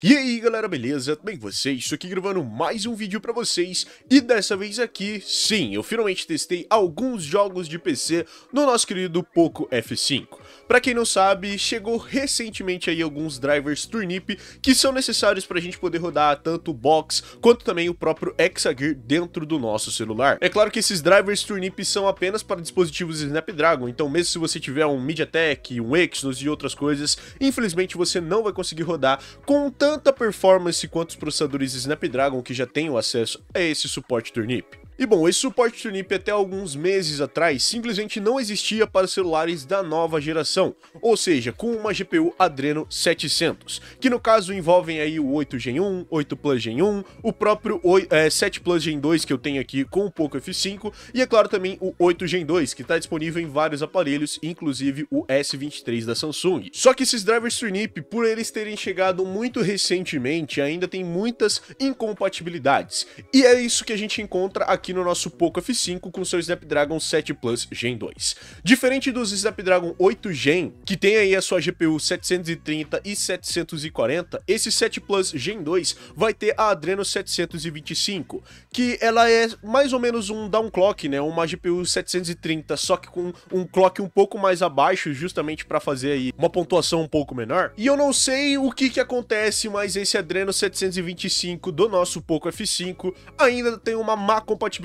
E aí galera, beleza? Tudo bem com vocês? Estou aqui gravando mais um vídeo pra vocês e dessa vez aqui, sim, eu finalmente testei alguns jogos de PC no nosso querido Poco F5. Pra quem não sabe, chegou recentemente aí alguns drivers Turnip que são necessários pra gente poder rodar tanto o Box quanto também o próprio Exagear dentro do nosso celular. É claro que esses drivers Turnip são apenas para dispositivos Snapdragon, então mesmo se você tiver um MediaTek, um Exynos e outras coisas, infelizmente você não vai conseguir rodar com tanta performance quanto os processadores Snapdragon que já têm o acesso a esse suporte Turnip. E bom, esse suporte Turnip até alguns meses atrás simplesmente não existia para celulares da nova geração, ou seja, com uma GPU Adreno 700, que no caso envolvem aí o 8 Gen 1, 8 Plus Gen 1, o próprio 7 Plus Gen 2 que eu tenho aqui com o Poco F5 e é claro também o 8 Gen 2 que está disponível em vários aparelhos, inclusive o S23 da Samsung. Só que esses drivers Turnip, por eles terem chegado muito recentemente, ainda tem muitas incompatibilidades, e é isso que a gente encontra aqui no nosso Poco F5 com seu Snapdragon 7 Plus Gen 2. Diferente dos Snapdragon 8 Gen, que tem aí a sua GPU 730 e 740, esse 7 Plus Gen 2 vai ter a Adreno 725, que ela é mais ou menos um downclock, né, uma GPU 730, só que com um clock um pouco mais abaixo, justamente para fazer aí uma pontuação um pouco menor. E eu não sei o que acontece, mas esse Adreno 725 do nosso Poco F5 ainda tem uma má compatibilidade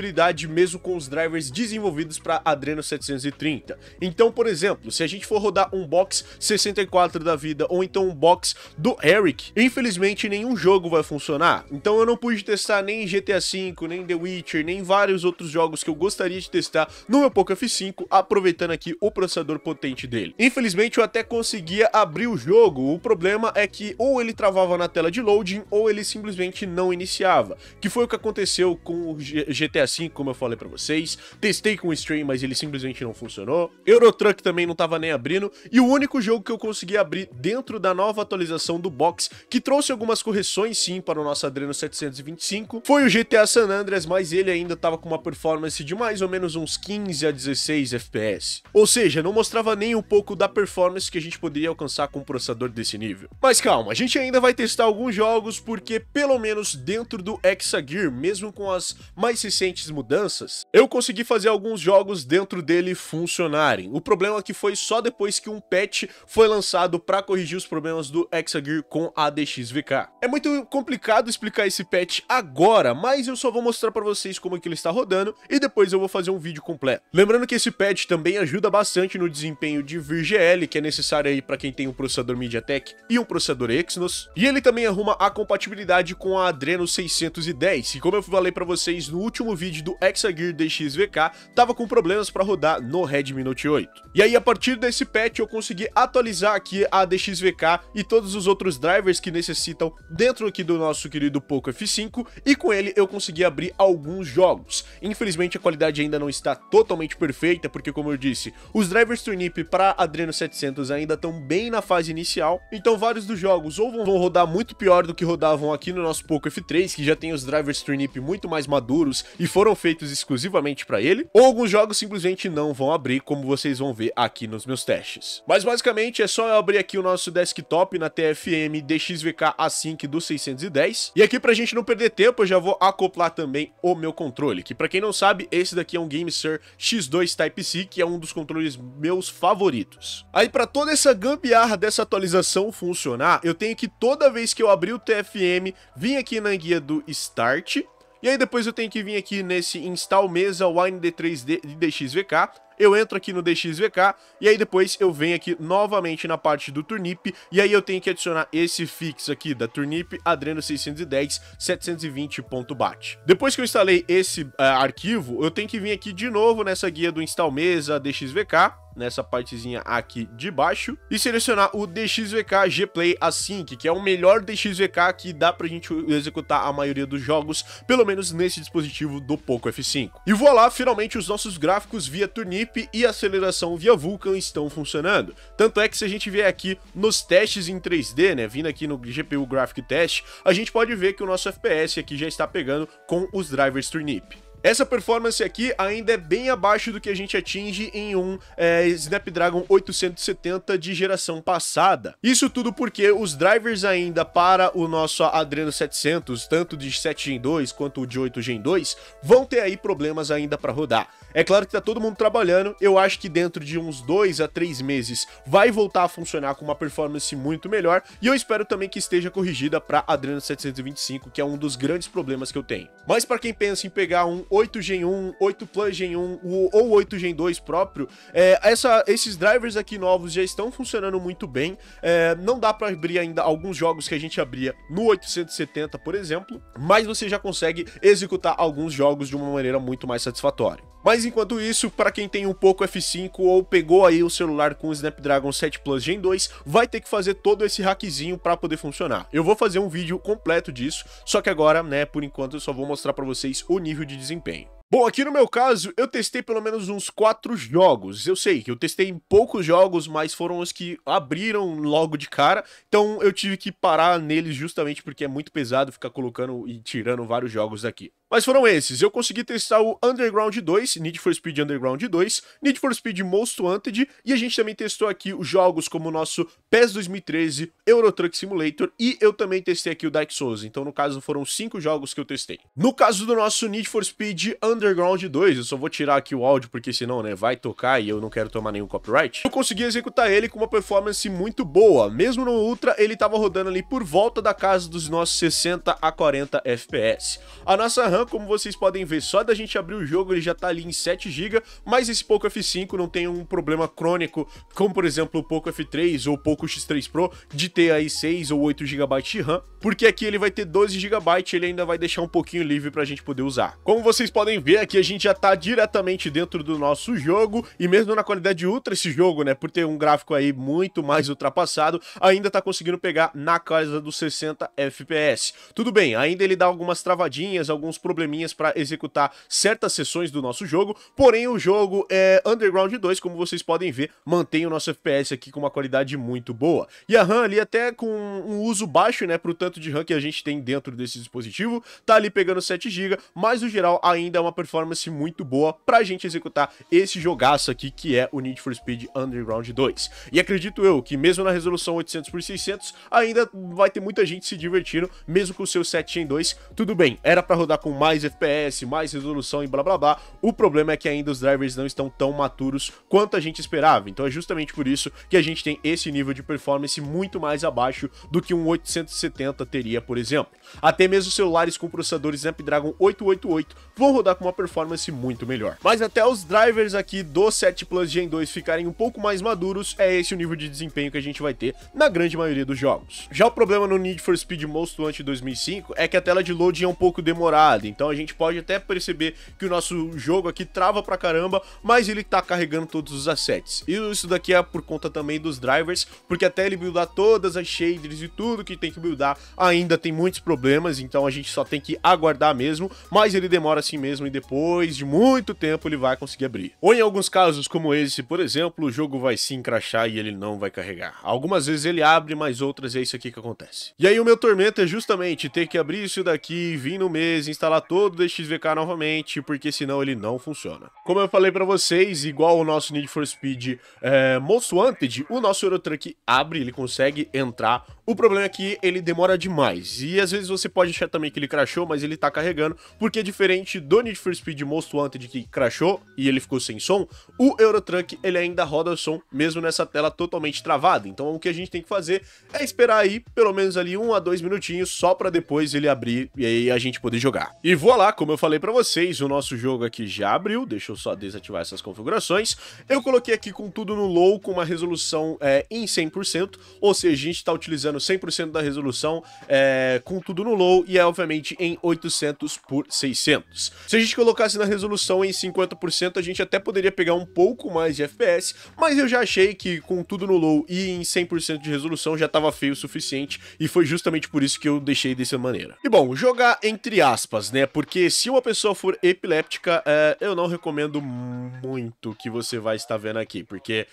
mesmo com os drivers desenvolvidos para Adreno 730. Então, por exemplo, se a gente for rodar um Box 64 da vida ou então um Box do Eric, infelizmente nenhum jogo vai funcionar. Então eu não pude testar nem GTA V, nem The Witcher, nem vários outros jogos que eu gostaria de testar no meu Poco F5, aproveitando aqui o processador potente dele. Infelizmente eu até conseguia abrir o jogo, o problema é que ou ele travava na tela de loading ou ele simplesmente não iniciava, que foi o que aconteceu com o GTA V, como eu falei pra vocês. Testei com o stream, mas ele simplesmente não funcionou. Euro Truck também não tava nem abrindo, e o único jogo que eu consegui abrir dentro da nova atualização do Box, que trouxe algumas correções sim para o nosso Adreno 725, foi o GTA San Andreas, mas ele ainda tava com uma performance de mais ou menos uns 15 a 16 FPS. Ou seja, não mostrava nem um pouco da performance que a gente poderia alcançar com um processador desse nível. Mas calma, a gente ainda vai testar alguns jogos, porque pelo menos dentro do Exagear, mesmo com as mais recentes mudanças, eu consegui fazer alguns jogos dentro dele funcionarem. O problema é que foi só depois que um patch foi lançado para corrigir os problemas do Exagear com a ADXVK. É muito complicado explicar esse patch agora, mas eu só vou mostrar para vocês como é que ele está rodando e depois eu vou fazer um vídeo completo. Lembrando que esse patch também ajuda bastante no desempenho de VirGL, que é necessário aí para quem tem um processador MediaTek e um processador Exynos, e ele também arruma a compatibilidade com a Adreno 610, e como eu falei para vocês no último vídeo do Exagear DXVK, tava com problemas para rodar no Redmi Note 8. E aí a partir desse patch eu consegui atualizar aqui a DXVK e todos os outros drivers que necessitam dentro aqui do nosso querido Poco F5, e com ele eu consegui abrir alguns jogos. Infelizmente a qualidade ainda não está totalmente perfeita, porque como eu disse, os drivers Turnip para Adreno 700 ainda estão bem na fase inicial, então vários dos jogos ou vão rodar muito pior do que rodavam aqui no nosso Poco F3, que já tem os drivers Turnip muito mais maduros e foram feitos exclusivamente para ele, ou alguns jogos simplesmente não vão abrir, como vocês vão ver aqui nos meus testes. Mas basicamente é só eu abrir aqui o nosso desktop na TFM DXVK Async do 610, e aqui pra gente não perder tempo eu já vou acoplar também o meu controle, que pra quem não sabe, esse daqui é um GameSir X2 Type-C, que é um dos controles meus favoritos. Aí pra toda essa gambiarra dessa atualização funcionar, eu tenho que toda vez que eu abrir o TFM, vir aqui na guia do Start, e aí depois eu tenho que vir aqui nesse Install Mesa Wine D3D de DXVK, eu entro aqui no DXVK, e aí depois eu venho aqui novamente na parte do Turnip, e aí eu tenho que adicionar esse fix aqui da Turnip Adreno 610 720.bat. Depois que eu instalei esse arquivo, eu tenho que vir aqui de novo nessa guia do Install Mesa DXVK, nessa partezinha aqui de baixo, e selecionar o DXVK Gplay Async, que é o melhor DXVK que dá pra gente executar a maioria dos jogos, pelo menos nesse dispositivo do Poco F5. E voilá, finalmente os nossos gráficos via Turnip e aceleração via Vulkan estão funcionando. Tanto é que se a gente vier aqui nos testes em 3D, né, vindo aqui no GPU Graphic Test, a gente pode ver que o nosso FPS aqui já está pegando com os drivers Turnip. Essa performance aqui ainda é bem abaixo do que a gente atinge em um Snapdragon 870 de geração passada. Isso tudo porque os drivers ainda para o nosso Adreno 700, tanto de 7 Gen 2 quanto o de 8 Gen 2, vão ter aí problemas ainda para rodar. É claro que tá todo mundo trabalhando, eu acho que dentro de uns 2 a 3 meses vai voltar a funcionar com uma performance muito melhor, e eu espero também que esteja corrigida para Adreno 725, que é um dos grandes problemas que eu tenho. Mas para quem pensa em pegar um 8 Gen 1, 8 Plus Gen 1 ou 8 Gen 2 próprio, esses drivers aqui novos já estão funcionando muito bem. Não dá para abrir ainda alguns jogos que a gente abria no 870, por exemplo, mas você já consegue executar alguns jogos de uma maneira muito mais satisfatória. Mas enquanto isso, para quem tem um Poco F5 ou pegou aí o celular com o Snapdragon 7 Plus Gen 2, vai ter que fazer todo esse hackzinho para poder funcionar. Eu vou fazer um vídeo completo disso, só que agora, né, por enquanto eu só vou mostrar para vocês o nível de desempenho. Bom, aqui no meu caso, eu testei pelo menos uns 4 jogos. Eu sei que eu testei poucos jogos, mas foram os que abriram logo de cara, então eu tive que parar neles justamente porque é muito pesado ficar colocando e tirando vários jogos daqui. Mas foram esses. Eu consegui testar o Underground 2, Need for Speed Underground 2, Need for Speed Most Wanted, e a gente também testou aqui os jogos como o nosso PES 2013, Euro Truck Simulator, e eu também testei aqui o Dark Souls. Então, no caso, foram 5 jogos que eu testei. No caso do nosso Need for Speed Underground 2, eu só vou tirar aqui o áudio, porque senão, né, vai tocar e eu não quero tomar nenhum copyright. Eu consegui executar ele com uma performance muito boa. Mesmo no Ultra, ele tava rodando ali por volta da casa dos nossos 60 a 40 FPS. A nossa RAM, como vocês podem ver, só da gente abrir o jogo ele já tá ali em 7 GB, mas esse Poco F5 não tem um problema crônico, como por exemplo o Poco F3 ou o Poco X3 Pro, de ter aí 6 ou 8 GB de RAM, porque aqui ele vai ter 12 GB e ele ainda vai deixar um pouquinho livre pra gente poder usar. Como vocês podem ver, aqui a gente já tá diretamente dentro do nosso jogo, e mesmo na qualidade ultra esse jogo, né, por ter um gráfico aí muito mais ultrapassado, ainda tá conseguindo pegar na casa dos 60 FPS. Tudo bem, ainda ele dá algumas travadinhas, alguns probleminhas para executar certas sessões do nosso jogo, porém o jogo Underground 2, como vocês podem ver, mantém o nosso FPS aqui com uma qualidade muito boa. E a RAM ali até com um uso baixo, né, pro tanto de RAM que a gente tem dentro desse dispositivo, tá ali pegando 7 GB, mas no geral ainda é uma performance muito boa pra gente executar esse jogaço aqui que é o Need for Speed Underground 2. E acredito eu que mesmo na resolução 800x600 ainda vai ter muita gente se divertindo, mesmo com o seu 7 Gen 2. Tudo bem, era pra rodar com mais FPS, mais resolução e blá blá blá. O problema é que ainda os drivers não estão tão maturos quanto a gente esperava, então é justamente por isso que a gente tem esse nível de performance muito mais abaixo do que um 870 teria, por exemplo. Até mesmo celulares com processadores Snapdragon 888 vão rodar com uma performance muito melhor. Mas até os drivers aqui do 7 Plus Gen 2 ficarem um pouco mais maduros, é esse o nível de desempenho que a gente vai ter na grande maioria dos jogos. Já o problema no Need for Speed Most Wanted 2005 é que a tela de loading é um pouco demorada, então a gente pode até perceber que o nosso jogo aqui trava pra caramba, mas ele tá carregando todos os assets. E isso daqui é por conta também dos drivers, porque até ele buildar todas as shaders e tudo que tem que buildar, ainda tem muitos problemas, então a gente só tem que aguardar mesmo, mas ele demora assim mesmo e depois de muito tempo ele vai conseguir abrir. Ou em alguns casos como esse, por exemplo, o jogo vai se encrachar e ele não vai carregar. Algumas vezes ele abre, mas outras é isso aqui que acontece. E aí o meu tormento é justamente ter que abrir isso daqui, vir no mês, instalar todo o DXVK novamente, porque senão ele não funciona. Como eu falei pra vocês, igual o nosso Need for Speed Most Wanted, o nosso Euro Truck abre, ele consegue entrar. O problema é que ele demora demais, e às vezes você pode achar também que ele crashou, mas ele tá carregando, porque diferente do Need for Speed Most Wanted que crashou e ele ficou sem som, o Euro Truck ele ainda roda som, mesmo nessa tela totalmente travada. Então o que a gente tem que fazer é esperar aí, pelo menos ali 1 a 2 minutinhos, só pra depois ele abrir e aí a gente poder jogar. E voilá, como eu falei pra vocês, o nosso jogo aqui já abriu, deixa eu só desativar essas configurações. Eu coloquei aqui com tudo no low, com uma resolução em 100%, ou seja, a gente tá utilizando 100% da resolução com tudo no low e é obviamente em 800 por 600. Se a gente colocasse na resolução em 50%, a gente até poderia pegar um pouco mais de FPS, mas eu já achei que com tudo no low e em 100% de resolução já tava feio o suficiente, e foi justamente por isso que eu deixei dessa maneira. E bom, jogar entre aspas, né, porque se uma pessoa for epiléptica, eu não recomendo muito o que você vai estar vendo aqui, porque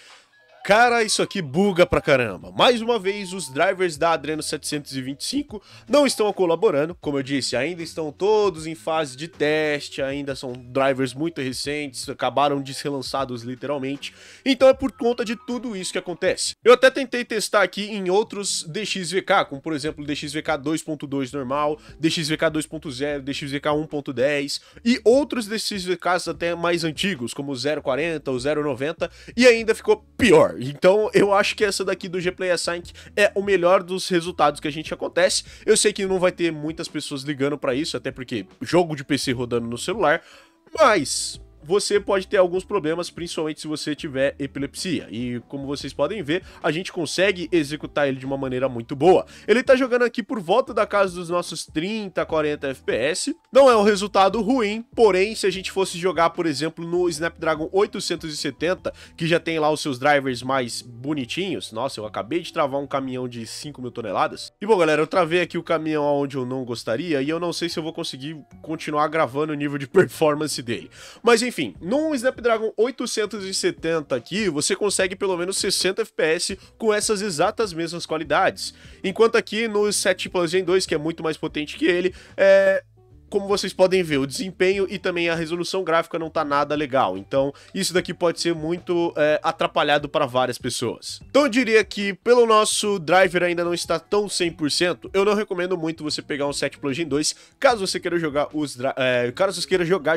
Cara, isso aqui buga pra caramba. Mais uma vez, os drivers da Adreno 725 não estão colaborando. Como eu disse, ainda estão todos em fase de teste, ainda são drivers muito recentes, acabaram de ser lançados literalmente. Então é por conta de tudo isso que acontece. Eu até tentei testar aqui em outros DXVK, como por exemplo DXVK 2.2 normal, DXVK 2.0, DXVK 1.10 e outros DXVKs até mais antigos, como o 0.40, o 0.90, e ainda ficou pior. Então eu acho que essa daqui do Gplay Async é o melhor dos resultados que a gente acontece. Eu sei que não vai ter muitas pessoas ligando pra isso, até porque jogo de PC rodando no celular, mas você pode ter alguns problemas, principalmente se você tiver epilepsia. E como vocês podem ver, a gente consegue executar ele de uma maneira muito boa. Ele tá jogando aqui por volta da casa dos nossos 30, 40 FPS. Não é um resultado ruim, porém, se a gente fosse jogar, por exemplo, no Snapdragon 870, que já tem lá os seus drivers mais bonitinhos. Nossa, eu acabei de travar um caminhão de 5.000 toneladas. E bom, galera, eu travei aqui o caminhão onde eu não gostaria, e eu não sei se eu vou conseguir continuar gravando o nível de performance dele. Mas enfim, num Snapdragon 870 aqui, você consegue pelo menos 60 FPS com essas exatas mesmas qualidades. Enquanto aqui no 7 Plus Gen 2, que é muito mais potente que ele, como vocês podem ver, o desempenho e também a resolução gráfica não tá nada legal. Então, isso daqui pode ser muito atrapalhado para várias pessoas. Então, eu diria que, pelo nosso driver ainda não está tão 100%, eu não recomendo muito você pegar um 7 Plus Gen 2, caso você queira jogar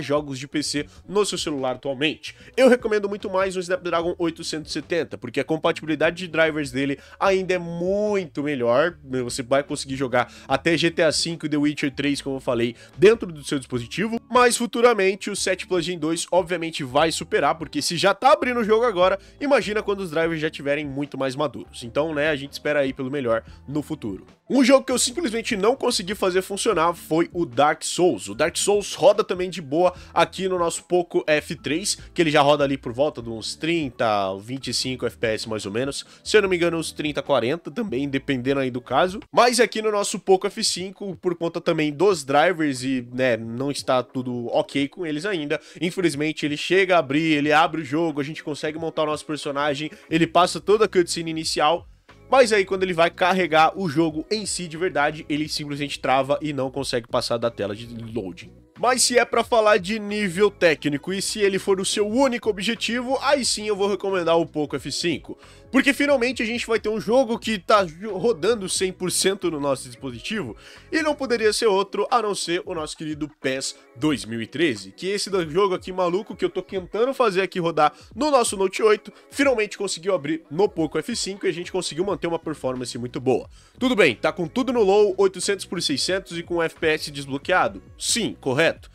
jogos de PC no seu celular atualmente. Eu recomendo muito mais um Snapdragon 870, porque a compatibilidade de drivers dele ainda é muito melhor. Você vai conseguir jogar até GTA V e The Witcher 3, como eu falei, dentro do seu dispositivo, mas futuramente o 7 Plus Gen 2 obviamente vai superar, porque se já tá abrindo o jogo agora, imagina quando os drivers já estiverem muito mais maduros. Então, né, a gente espera aí pelo melhor no futuro. Um jogo que eu simplesmente não consegui fazer funcionar foi o Dark Souls. O Dark Souls roda também de boa aqui no nosso Poco F3, que ele já roda ali por volta de uns 30, 25 FPS mais ou menos. Se eu não me engano, uns 30, 40 também, dependendo aí do caso. Mas aqui no nosso Poco F5, por conta também dos drivers e, né, não está tudo ok com eles ainda, infelizmente ele chega a abrir, ele abre o jogo, a gente consegue montar o nosso personagem, ele passa toda a cutscene inicial. Mas aí quando ele vai carregar o jogo em si de verdade, ele simplesmente trava e não consegue passar da tela de loading. Mas se é pra falar de nível técnico e se ele for o seu único objetivo, aí sim eu vou recomendar o Poco F5. Porque finalmente a gente vai ter um jogo que tá rodando 100% no nosso dispositivo, e não poderia ser outro a não ser o nosso querido PES 2013, que esse jogo aqui maluco que eu tô tentando fazer aqui rodar no nosso Note 8, finalmente conseguiu abrir no Poco F5 e a gente conseguiu manter uma performance muito boa. Tudo bem, tá com tudo no low, 800 por 600 e com FPS desbloqueado? Sim, correto.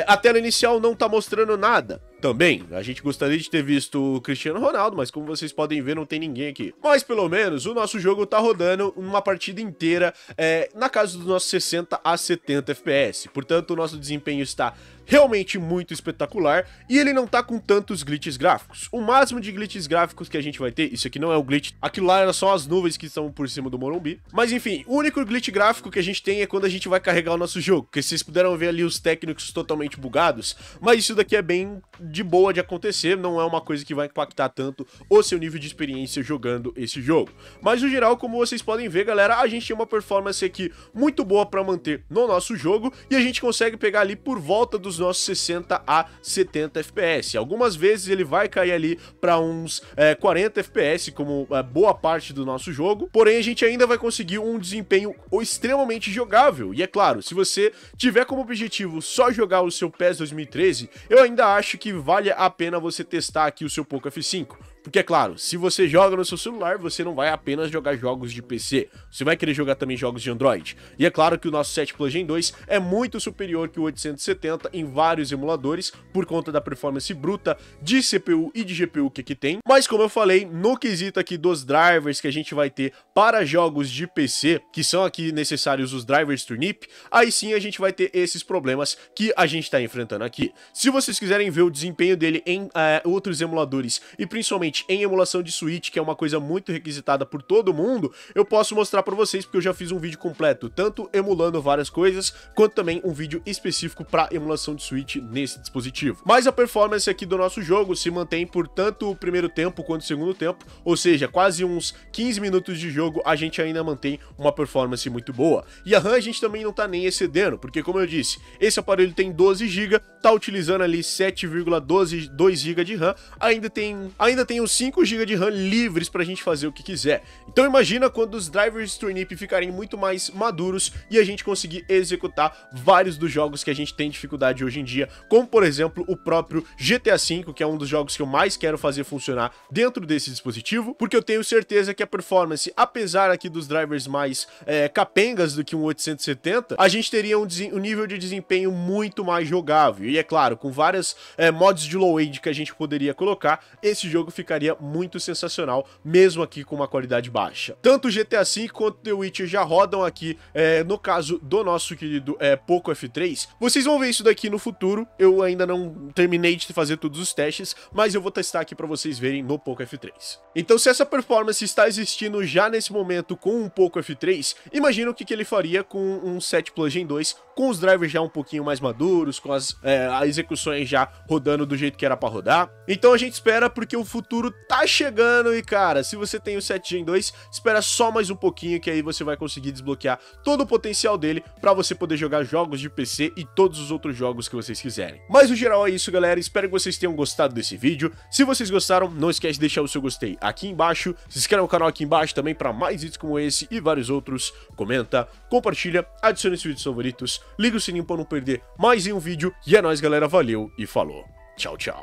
A tela inicial não tá mostrando nada. Também, a gente gostaria de ter visto o Cristiano Ronaldo, mas como vocês podem ver, não tem ninguém aqui. Mas pelo menos o nosso jogo tá rodando uma partida inteira na casa dos nossos 60 a 70 FPS. Portanto, o nosso desempenho está realmente muito espetacular e ele não tá com tantos glitches gráficos. O máximo de glitches gráficos que a gente vai ter, isso aqui não é o glitch, aquilo lá era só as nuvens que estão por cima do Morumbi. Mas enfim, o único glitch gráfico que a gente tem é quando a gente vai carregar o nosso jogo, porque vocês puderam ver ali os técnicos totalmente bugados, mas isso daqui é bem de boa de acontecer, não é uma coisa que vai impactar tanto o seu nível de experiência jogando esse jogo. Mas no geral, como vocês podem ver, galera, a gente tem uma performance aqui muito boa para manter no nosso jogo e a gente consegue pegar ali por volta dos nossos 60 a 70 FPS. Algumas vezes ele vai cair ali para uns 40 FPS, como boa parte do nosso jogo, porém a gente ainda vai conseguir um desempenho extremamente jogável. E é claro, se você tiver como objetivo só jogar o seu PES 2013, eu ainda acho que vale a pena você testar aqui o seu Poco F5. Porque é claro, se você joga no seu celular, você não vai apenas jogar jogos de PC, você vai querer jogar também jogos de Android. E é claro que o nosso 7 Plus Gen 2 é muito superior que o 870 em vários emuladores, por conta da performance bruta de CPU e de GPU que aqui tem. Mas como eu falei, no quesito aqui dos drivers que a gente vai ter para jogos de PC, que são aqui necessários os drivers Turnip, aí sim a gente vai ter esses problemas que a gente está enfrentando aqui. Se vocês quiserem ver o desempenho dele em outros emuladores, e principalmente em emulação de Switch, que é uma coisa muito requisitada por todo mundo, eu posso mostrar para vocês, porque eu já fiz um vídeo completo, tanto emulando várias coisas, quanto também um vídeo específico para emulação de Switch nesse dispositivo. Mas a performance aqui do nosso jogo se mantém por tanto o primeiro tempo quanto o segundo tempo, ou seja, quase uns 15 minutos de jogo a gente ainda mantém uma performance muito boa. E a RAM a gente também não tá nem excedendo, porque como eu disse, esse aparelho tem 12 GB, tá utilizando ali 7,2 GB de RAM, ainda tem uns 5 GB de RAM livres pra gente fazer o que quiser. Então imagina quando os drivers Turnip ficarem muito mais maduros e a gente conseguir executar vários dos jogos que a gente tem dificuldade hoje em dia, como por exemplo o próprio GTA V, que é um dos jogos que eu mais quero fazer funcionar dentro desse dispositivo, porque eu tenho certeza que a performance, apesar aqui dos drivers mais capengas do que um 870, a gente teria um nível de desempenho muito mais jogável. E é claro, com várias mods de low-age que a gente poderia colocar, esse jogo ficaria muito sensacional, mesmo aqui com uma qualidade baixa. Tanto o GTA V quanto The Witcher já rodam aqui, no caso do nosso querido Poco F3. Vocês vão ver isso daqui no futuro, eu ainda não terminei de fazer todos os testes, mas eu vou testar aqui para vocês verem no Poco F3. Então, se essa performance está existindo já nesse momento com um Poco F3, imagina o que ele faria com um 7 Plus Gen 2, com os drivers já um pouquinho mais maduros, com as execuções já rodando do jeito que era para rodar. Então a gente espera, porque o futuro tá chegando e, cara, se você tem o 7 Gen 2, espera só mais um pouquinho que aí você vai conseguir desbloquear todo o potencial dele para você poder jogar jogos de PC e todos os outros jogos que vocês quiserem. Mas no geral é isso, galera, espero que vocês tenham gostado desse vídeo. Se vocês gostaram, não esquece de deixar o seu gostei aqui embaixo, se inscreve no canal aqui embaixo também para mais vídeos como esse e vários outros, comenta, compartilha, adicione esse vídeo aos favoritos, liga o sininho para não perder mais um vídeo, e é nóis, galera, valeu e falou, tchau, tchau.